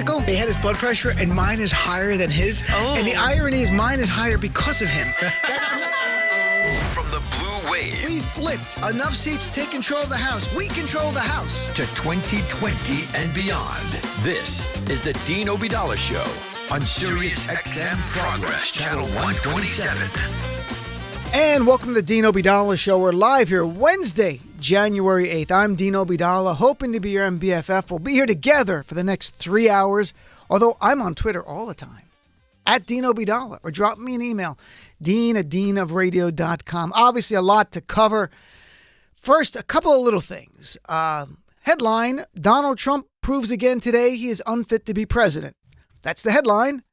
bicycle. They had his blood pressure, and mine is higher than his. Oh. And the irony is mine is higher because of him. From the Blue Wave. We flipped. Enough seats to take control of the house. We control the house. To 2020 and beyond. This is the Dean Obeidallah Show on Sirius XM Progress, Channel 127. And welcome to the Dean Obeidallah Show. We're live here Wednesday, January 8th. I'm Dean Obeidallah, hoping to be your MBFF. We'll be here together for the next 3 hours, although I'm on Twitter all the time, at Dean Obeidallah, or drop me an email, dean@deanofradio.com. Obviously, a lot to cover. First, a couple of little things. Headline, Donald Trump proves again today he is unfit to be president. That's the headline.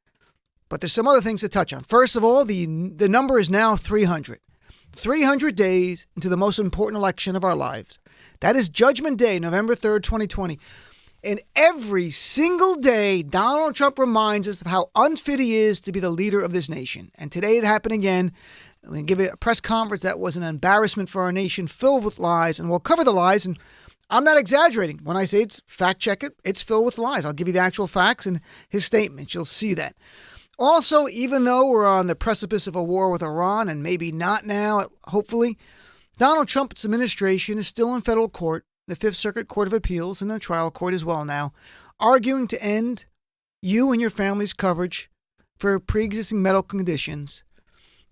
But there's some other things to touch on. First of all, the number is now 300. 300 days into the most important election of our lives. That is Judgment Day, November 3rd, 2020. And every single day, Donald Trump reminds us of how unfit he is to be the leader of this nation. And today it happened again. We give it a press conference that was an embarrassment for our nation, filled with lies. And we'll cover the lies. And I'm not exaggerating. When I say it's fact check it, it's filled with lies. I'll give you the actual facts and his statements. You'll see that. Also, even though we're on the precipice of a war with Iran, and maybe not now, hopefully, Donald Trump's administration is still in federal court, the Fifth Circuit Court of Appeals, and the trial court as well now, arguing to end you and your family's coverage for pre-existing medical conditions,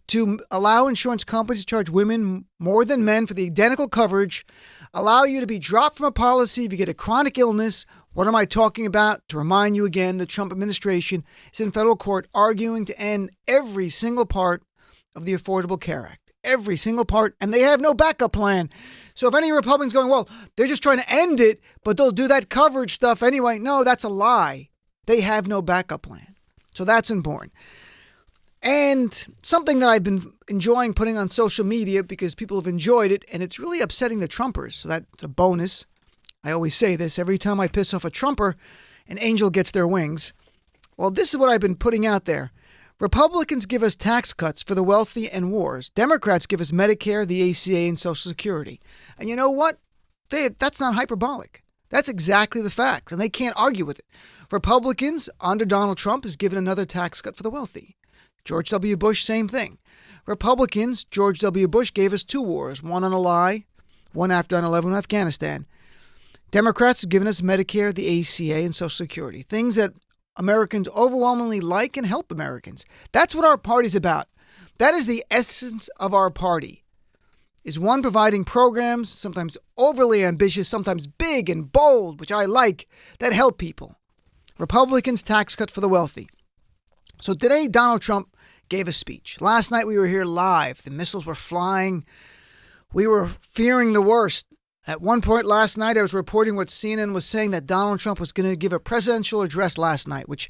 to allow insurance companies to charge women more than men for the identical coverage, allow you to be dropped from a policy if you get a chronic illness. What am I talking about? To remind you again, the Trump administration is in federal court arguing to end every single part of the Affordable Care Act. Every single part. And they have no backup plan. So if any Republicans going, well, they're just trying to end it, but they'll do that coverage stuff anyway. No, that's a lie. They have no backup plan. So that's important. And something that I've been enjoying putting on social media because people have enjoyed it, and it's really upsetting the Trumpers. So that's a bonus. I always say this, every time I piss off a Trumper, an angel gets their wings. Well, this is what I've been putting out there. Republicans give us tax cuts for the wealthy and wars. Democrats give us Medicare, the ACA, and Social Security. And you know what? That's not hyperbolic. That's exactly the facts, and they can't argue with it. Republicans, under Donald Trump, has given another tax cut for the wealthy. George W. Bush, same thing. Republicans, George W. Bush gave us two wars, one on a lie, one after 9/11 in Afghanistan. Democrats have given us Medicare, the ACA, and Social Security, things that Americans overwhelmingly like and help Americans. That's what our party's about. That is the essence of our party, is one, providing programs, sometimes overly ambitious, sometimes big and bold, which I like, that help people. Republicans, tax cut for the wealthy. So today, Donald Trump gave a speech. Last night, we were here live. The missiles were flying. We were fearing the worst. At one point last night, I was reporting what CNN was saying, that Donald Trump was going to give a presidential address last night, which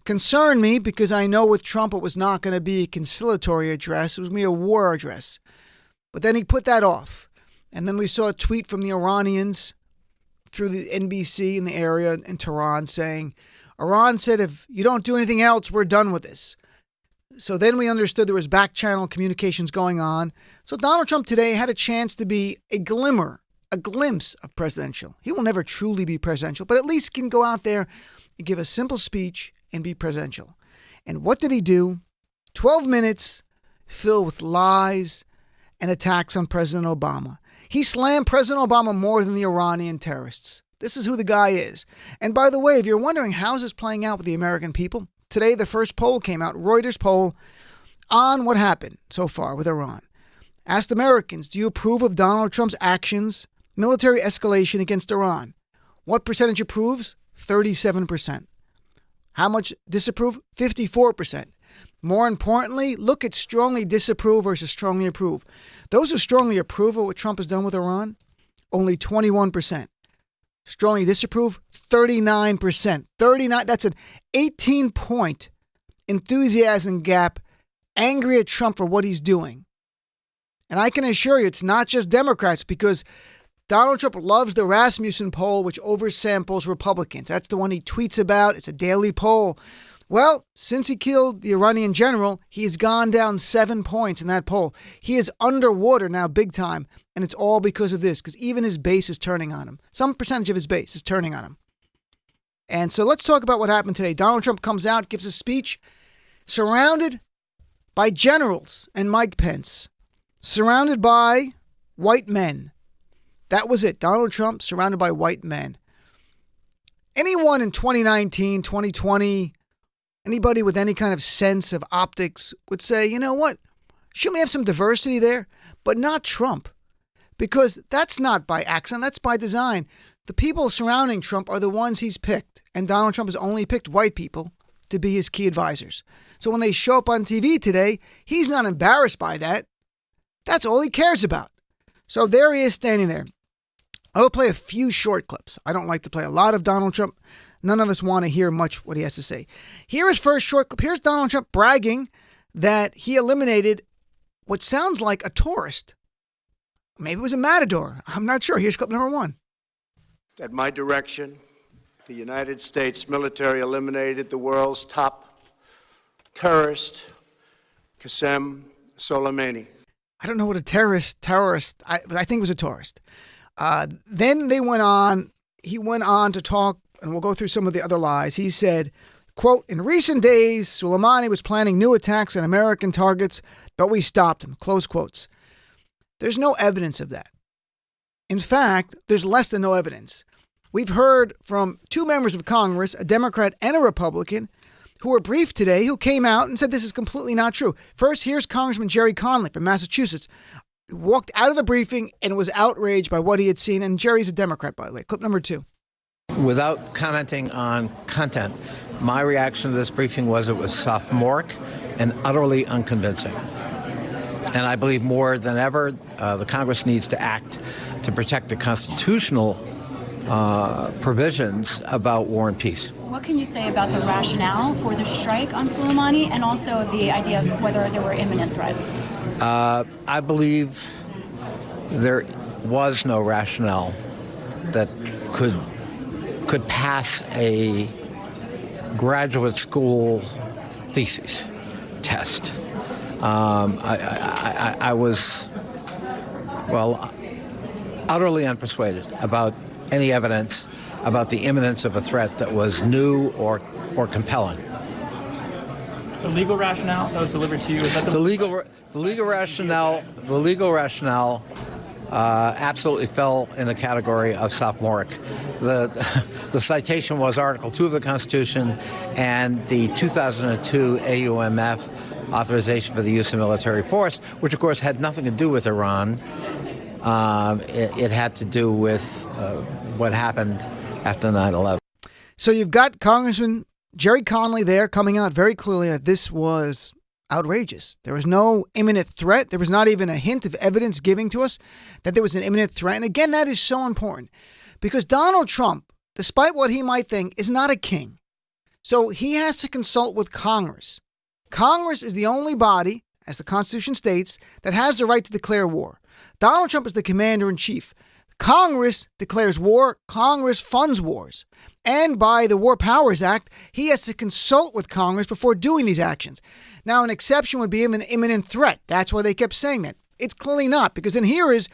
concerned me because I know with Trump it was not going to be a conciliatory address. It was going to be a war address. But then he put that off. And then we saw a tweet from the Iranians through the NBC in the area in Tehran saying, Iran said, if you don't do anything else, we're done with this. So then we understood there was back channel communications going on. So Donald Trump today had a chance to be a glimpse of presidential. He will never truly be presidential, but at least can go out there and give a simple speech and be presidential. And what did he do? 12 minutes filled with lies and attacks on President Obama. He slammed President Obama more than the Iranian terrorists. This is who the guy is. And by the way, if you're wondering how is this playing out with the American people, today the first poll came out, Reuters poll, on what happened so far with Iran. Asked Americans, do you approve of Donald Trump's actions, military escalation against Iran? What percentage approves? 37%. How much disapprove? 54%. More importantly, look at strongly disapprove versus strongly approve. Those who strongly approve of what Trump has done with Iran, only 21%. Strongly disapprove, 39%. 39, that's an 18-point enthusiasm gap, angry at Trump for what he's doing. And I can assure you it's not just Democrats, because Donald Trump loves the Rasmussen poll, which oversamples Republicans. That's the one he tweets about. It's a daily poll. Well, since he killed the Iranian general, he's gone down 7 points in that poll. He is underwater now big time, and it's all because of this, because even his base is turning on him. Some percentage of his base is turning on him. And so let's talk about what happened today. Donald Trump comes out, gives a speech, surrounded by generals and Mike Pence, surrounded by white men. That was it. Donald Trump surrounded by white men. Anyone in 2019, 2020, anybody with any kind of sense of optics would say, you know what? Shouldn't we have some diversity there? But not Trump. Because that's not by accident. That's by design. The people surrounding Trump are the ones he's picked. And Donald Trump has only picked white people to be his key advisors. So when they show up on TV today, he's not embarrassed by that. That's all he cares about. So there he is standing there. I will play a few short clips. I don't like to play a lot of Donald Trump. None of us want to hear much what he has to say. Here is first short clip. Here's Donald Trump bragging that he eliminated what sounds like a tourist. Maybe it was a matador. I'm not sure. Here's clip number 1. At my direction, the United States military eliminated the world's top terrorist, Qasem Soleimani. I don't know what a terrorist, I think it was a tourist. Then he went on to talk, and we'll go through some of the other lies. He said, quote, in recent days, Soleimani was planning new attacks on American targets, but we stopped him, close quotes. There's no evidence of that. In fact, there's less than no evidence. We've heard from 2 members of Congress, a Democrat and a Republican, who were briefed today, who came out and said this is completely not true. First, here's Congressman Jerry Conley from Massachusetts, who walked out of the briefing and was outraged by what he had seen. And Jerry's a Democrat, by the way. Clip number 2. Without commenting on content, my reaction to this briefing was it was sophomoric and utterly unconvincing. And I believe more than ever, the Congress needs to act to protect the constitutional provisions about war and peace. What can you say about the rationale for the strike on Soleimani and also the idea of whether there were imminent threats? I believe there was no rationale that could pass a graduate school thesis test. I was, utterly unpersuaded about any evidence about the imminence of a threat that was new or compelling. The legal rationale that was delivered to you, is that the legal rationale absolutely fell in the category of sophomoric. The citation was Article 2 of the Constitution and the 2002 AUMF authorization for the use of military force, which of course had nothing to do with Iran. It had to do with what happened after 9/11. So you've got Congressman Jerry Conley there coming out very clearly that this was outrageous. There was no imminent threat. There was not even a hint of evidence giving to us that there was an imminent threat. And again, that is so important because Donald Trump, despite what he might think, is not a king. So he has to consult with Congress. Congress is the only body, as the Constitution states, that has the right to declare war. Donald Trump is the commander-in-chief. Congress declares war. Congress funds wars. And by the War Powers Act, he has to consult with Congress before doing these actions. Now, an exception would be an imminent threat. That's why they kept saying that. It's clearly not, because then here is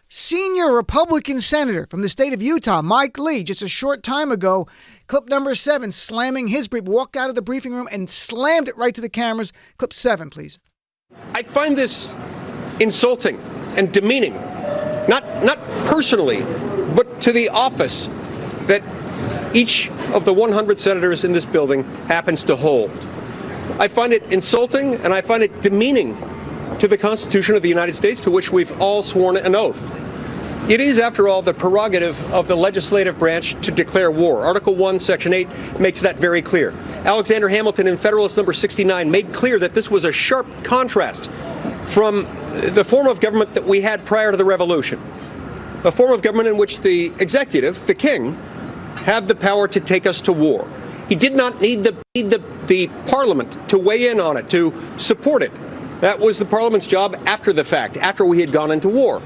senior Republican senator from the state of Utah, Mike Lee, just a short time ago, clip number 7, slamming his brief, walked out of the briefing room and slammed it right to the cameras. Clip 7, please. I find this insulting and demeaning, not personally, but to the office that each of the 100 senators in this building happens to hold. I find it insulting and I find it demeaning to the Constitution of the United States, to which we've all sworn an oath. It is, after all, the prerogative of the legislative branch to declare war. Article 1, Section 8 makes that very clear. Alexander Hamilton in Federalist Number 69 made clear that this was a sharp contrast from the form of government that we had prior to the Revolution, a form of government in which the executive, the king, had the power to take us to war. He did not need the Parliament to weigh in on it, to support it. That was the Parliament's job after the fact, after we had gone into war.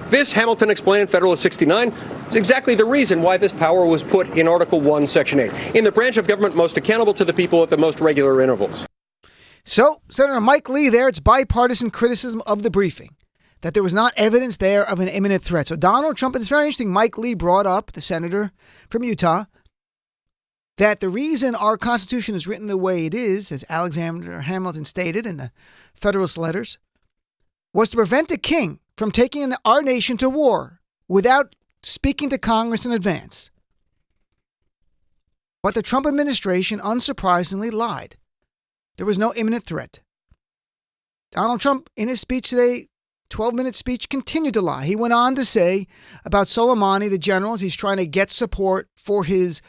This, Hamilton explained in Federalist 69, is exactly the reason why this power was put in Article 1, Section 8, in the branch of government most accountable to the people at the most regular intervals. So, Senator Mike Lee there, it's bipartisan criticism of the briefing, that there was not evidence there of an imminent threat. So Donald Trump, and it's very interesting, Mike Lee brought up, the senator from Utah, that the reason our Constitution is written the way it is, as Alexander Hamilton stated in the Federalist Letters, was to prevent a king from taking our nation to war without speaking to Congress in advance. But the Trump administration, unsurprisingly, lied. There was no imminent threat. Donald Trump, in his speech today, 12-minute speech, continued to lie. He went on to say about Soleimani, the general, as he's trying to get support for his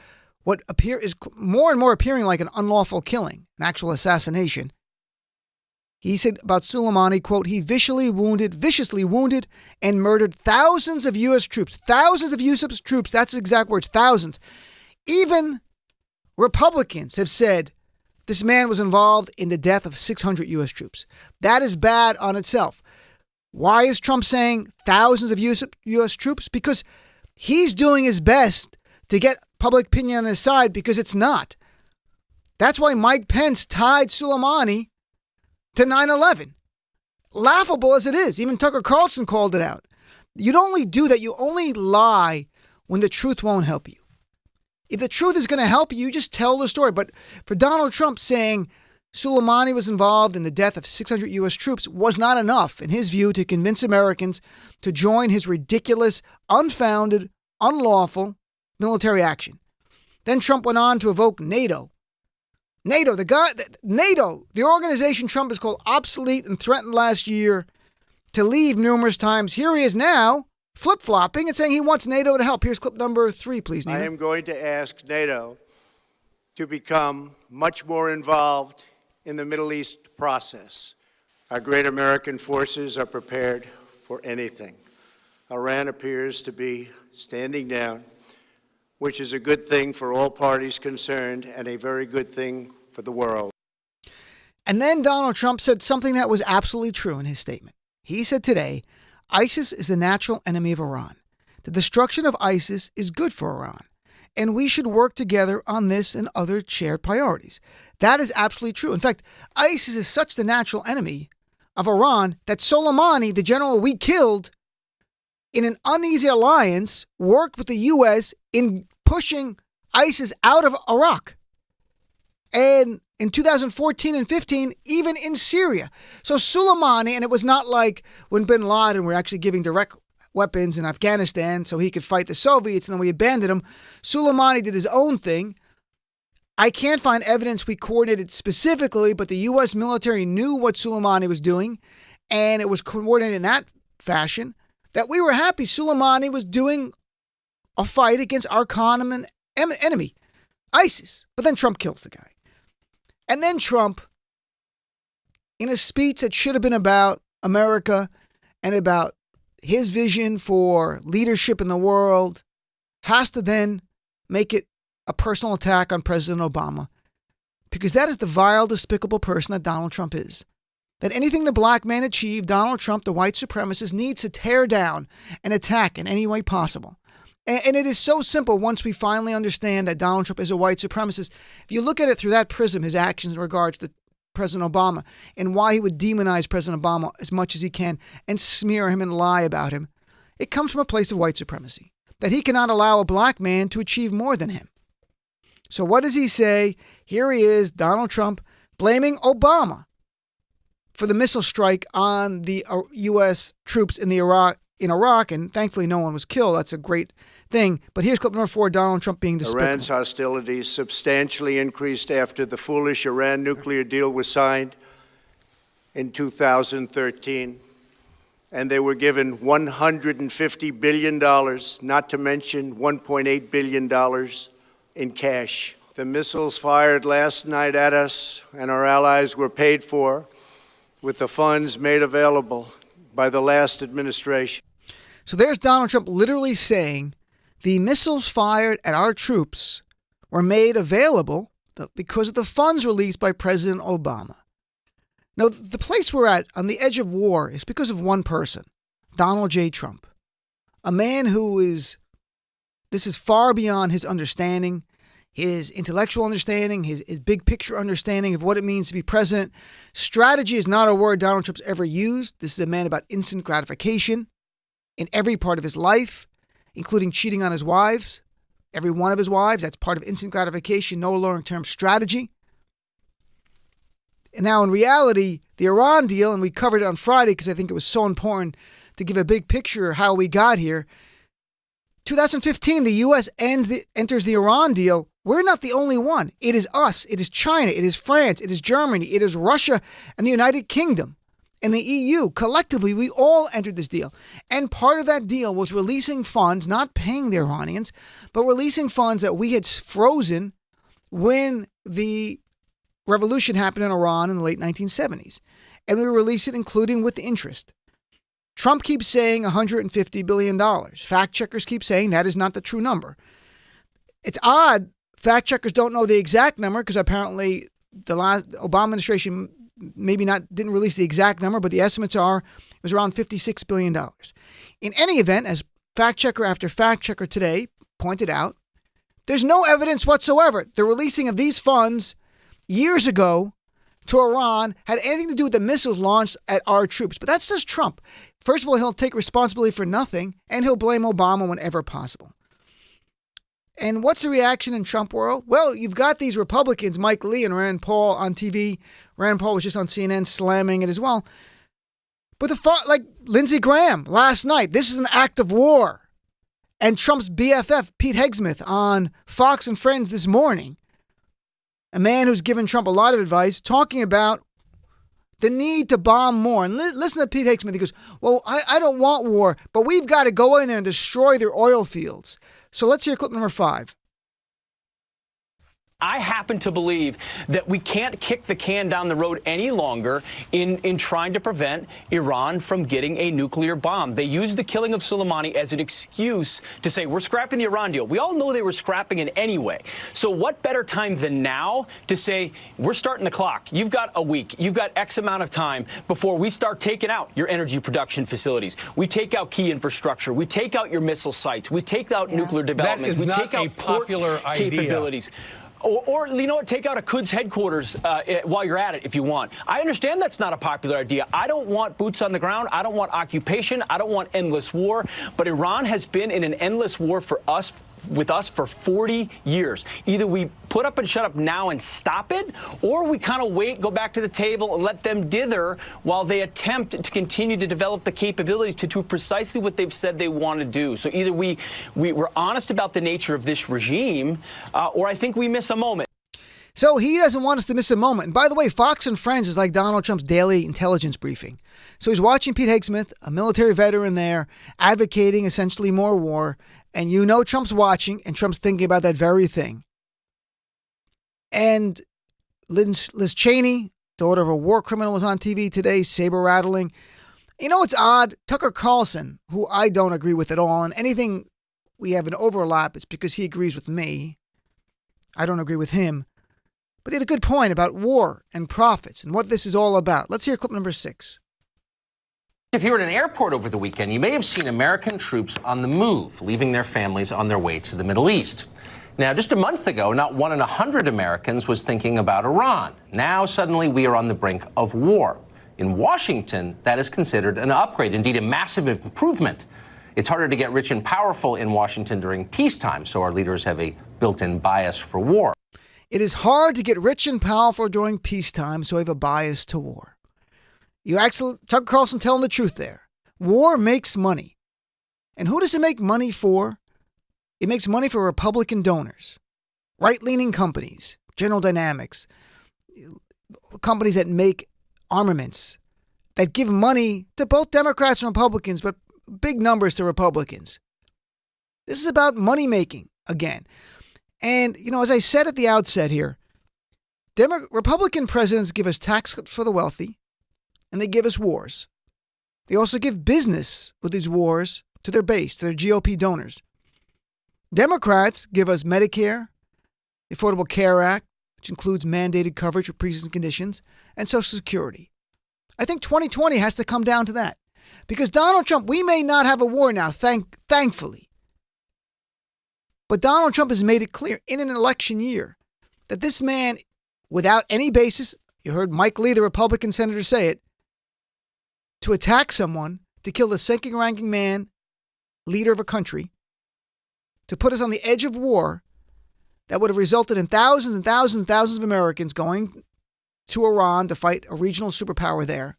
what is more and more appearing like an unlawful killing, an actual assassination. He said about Soleimani, quote, he viciously wounded and murdered thousands of U.S. troops. Thousands of U.S. troops. That's the exact words, thousands. Even Republicans have said this man was involved in the death of 600 U.S. troops. That is bad on itself. Why is Trump saying thousands of U.S. troops? Because he's doing his best to get public opinion on his side, because it's not. That's why Mike Pence tied Soleimani to 9/11. Laughable as it is. Even Tucker Carlson called it out. You'd only do that. You only lie when the truth won't help you. If the truth is going to help you, you just tell the story. But for Donald Trump saying Soleimani was involved in the death of 600 U.S. troops was not enough, in his view, to convince Americans to join his ridiculous, unfounded, unlawful military action. Then Trump went on to evoke NATO. NATO, the organization Trump has called obsolete and threatened last year to leave numerous times. Here he is now, flip-flopping and saying he wants NATO to help. Here's clip number 3, please, Nina. I am going to ask NATO to become much more involved in the Middle East process. Our great American forces are prepared for anything. Iran appears to be standing down, which is a good thing for all parties concerned and a very good thing for the world. And then Donald Trump said something that was absolutely true in his statement. He said today, ISIS is the natural enemy of Iran. The destruction of ISIS is good for Iran, and we should work together on this and other shared priorities. That is absolutely true. In fact, ISIS is such the natural enemy of Iran that Soleimani, the general we killed, in an uneasy alliance, worked with the U.S. in pushing ISIS out of Iraq. And in 2014 and 15, even in Syria. So Soleimani, and it was not like when bin Laden were actually giving direct weapons in Afghanistan so he could fight the Soviets and then we abandoned him. Soleimani did his own thing. I can't find evidence we coordinated specifically, but the U.S. military knew what Soleimani was doing, and it was coordinated in that fashion that we were happy Soleimani was doing a fight against our common enemy, ISIS. But then Trump kills the guy. And then Trump, in a speech that should have been about America and about his vision for leadership in the world, has to then make it a personal attack on President Obama, because that is the vile, despicable person that Donald Trump is. That anything the black man achieved, Donald Trump, the white supremacist, needs to tear down and attack in any way possible. And it is so simple once we finally understand that Donald Trump is a white supremacist. If you look at it through that prism, his actions in regards to President Obama and why he would demonize President Obama as much as he can and smear him and lie about him, it comes from a place of white supremacy, that he cannot allow a black man to achieve more than him. So what does he say? Here he is, Donald Trump, blaming Obama for the missile strike on the U.S. troops in Iraq, and thankfully no one was killed. That's a great thing. But here's clip number 4, Donald Trump being despicable. Iran's hostilities substantially increased after the foolish Iran nuclear deal was signed in 2013, and they were given $150 billion, not to mention $1.8 billion in cash. The missiles fired last night at us and our allies were paid for with the funds made available by the last administration. So there's Donald Trump literally saying the missiles fired at our troops were made available because of the funds released by President Obama. Now, the place we're at on the edge of war is because of one person, Donald J. Trump, a man this is far beyond his understanding, his intellectual understanding, his big picture understanding of what it means to be president. Strategy is not a word Donald Trump's ever used. This is a man about instant gratification in every part of his life, including cheating on his wives. every one of his wives. That's part of instant gratification, no long-term strategy. And now in reality, the Iran deal, and we covered it on Friday because I think it was so important to give a big picture of how we got here. 2015, the U.S. enters the Iran deal. We're not the only one. It is us. It is China. It is France. It is Germany. It is Russia and the United Kingdom and the EU. Collectively, we all entered this deal. And part of that deal was releasing funds, not paying the Iranians, but releasing funds that we had frozen when the revolution happened in Iran in the late 1970s. And we released it, including with interest. Trump keeps saying $150 billion. Fact checkers keep saying that is not the true number. It's odd. Fact checkers don't know the exact number because apparently the last Obama administration didn't release the exact number, but the estimates are it was around $56 billion. In any event, as fact checker after fact checker today pointed out, there's no evidence whatsoever the releasing of these funds years ago to Iran had anything to do with the missiles launched at our troops. But that's just Trump. First of all, he'll take responsibility for nothing, and he'll blame Obama whenever possible. And what's the reaction in Trump world? Well, you've got these Republicans, Mike Lee and Rand Paul on TV. Rand Paul was just on CNN slamming it as well. But like Lindsey Graham last night, this is an act of war. And Trump's BFF, Pete Hegseth, on Fox and Friends this morning, a man who's given Trump a lot of advice, talking about the need to bomb more. And listen to Pete Hegseth. He goes, well, I don't want war, but we've got to go in there and destroy their oil fields. So let's hear clip number 5. I happen to believe that we can't kick the can down the road any longer in trying to prevent Iran from getting a nuclear bomb. They used the killing of Soleimani as an excuse to say, we're scrapping the Iran deal. We all know they were scrapping it anyway. So what better time than now to say, we're starting the clock. You've got a week. You've got X amount of time before we start taking out your energy production facilities. We take out key infrastructure. We take out your missile sites. We take out nuclear developments. That is we not take a out port popular idea. capabilities. Or, you know what, take out a Quds headquarters while you're at it if you want. I understand that's not a popular idea. I don't want boots on the ground. I don't want occupation. I don't want endless war. But Iran has been in an endless war with us for 40 years. Either we put up and shut up now and stop it, or we kind of wait, go back to the table and let them dither while they attempt to continue to develop the capabilities to do precisely what they've said they want to do. So either we're honest about the nature of this regime, or I think we miss a moment. So he doesn't want us to miss a moment. And by the way, Fox and Friends is like Donald Trump's daily intelligence briefing. So he's watching Pete Hegseth, a military veteran there, advocating essentially more war. And you know Trump's watching, and Trump's thinking about that very thing. And Liz Cheney, daughter of a war criminal, was on TV today, saber rattling. You know what's odd? Tucker Carlson, who I don't agree with at all, and anything we have an overlap, it's because he agrees with me. I don't agree with him. But he had a good point about war and profits and what this is all about. Let's hear clip number 6. If you were at an airport over the weekend, you may have seen American troops on the move, leaving their families on their way to the Middle East. Now, just a month ago, not 1 in 100 Americans was thinking about Iran. Now, suddenly, we are on the brink of war. In Washington, that is considered an upgrade, indeed a massive improvement. It's harder to get rich and powerful in Washington during peacetime, so our leaders have a built-in bias for war. It is hard to get rich and powerful during peacetime, so I have a bias to war. You actually, Tucker Carlson telling the truth there. War makes money. And who does it make money for? It makes money for Republican donors, right-leaning companies, General Dynamics, companies that make armaments, that give money to both Democrats and Republicans, but big numbers to Republicans. This is about money making again. And, you know, as I said at the outset here, Republican presidents give us tax cuts for the wealthy, and they give us wars. They also give business with these wars to their base, to their GOP donors. Democrats give us Medicare, the Affordable Care Act, which includes mandated coverage for pre-existing conditions, and Social Security. I think 2020 has to come down to that. Because Donald Trump, we may not have a war now, thankfully. But Donald Trump has made it clear in an election year that this man, without any basis, you heard Mike Lee, the Republican senator, say it, to attack someone, to kill the second-ranking man, leader of a country, to put us on the edge of war that would have resulted in thousands and thousands and thousands of Americans going to Iran to fight a regional superpower there.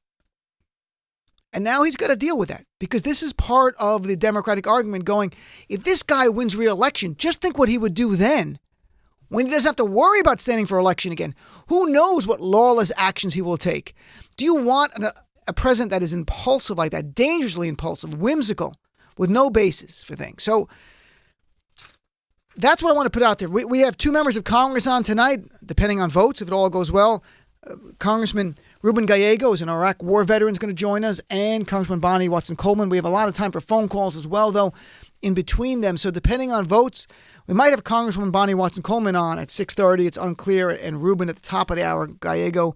And now he's got to deal with that because this is part of the Democratic argument going, if this guy wins re-election, just think what he would do then when he doesn't have to worry about standing for election again. Who knows what lawless actions he will take? Do you want a president that is impulsive like that, dangerously impulsive, whimsical, with no basis for things? So that's what I want to put out there. We have two members of Congress on tonight, depending on votes, if it all goes well. Congressman Ruben Gallegos, an Iraq war veteran, is going to join us, and Congressman Bonnie Watson-Coleman. We have a lot of time for phone calls as well, though, in between them. So depending on votes, we might have Congresswoman Bonnie Watson-Coleman on at 6:30. It's unclear, and Ruben at the top of the hour, Gallego.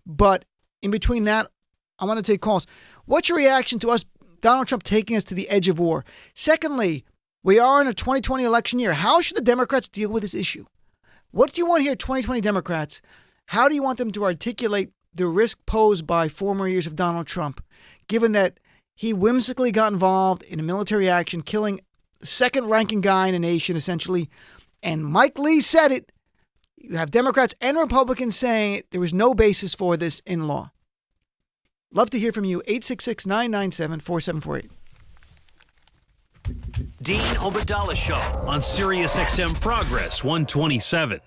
But in between that, I want to take calls. What's your reaction to us, Donald Trump, taking us to the edge of war? Secondly, we are in a 2020 election year. How should the Democrats deal with this issue? What do you want here, 2020 Democrats? How do you want them to articulate the risk posed by 4 more years of Donald Trump, given that he whimsically got involved in a military action, killing the second-ranking guy in the nation, essentially, and Mike Lee said it. You have Democrats and Republicans saying it. There was no basis for this in law. Love to hear from you. 866-997-4748. Dean Obadala Show on Sirius XM Progress 127.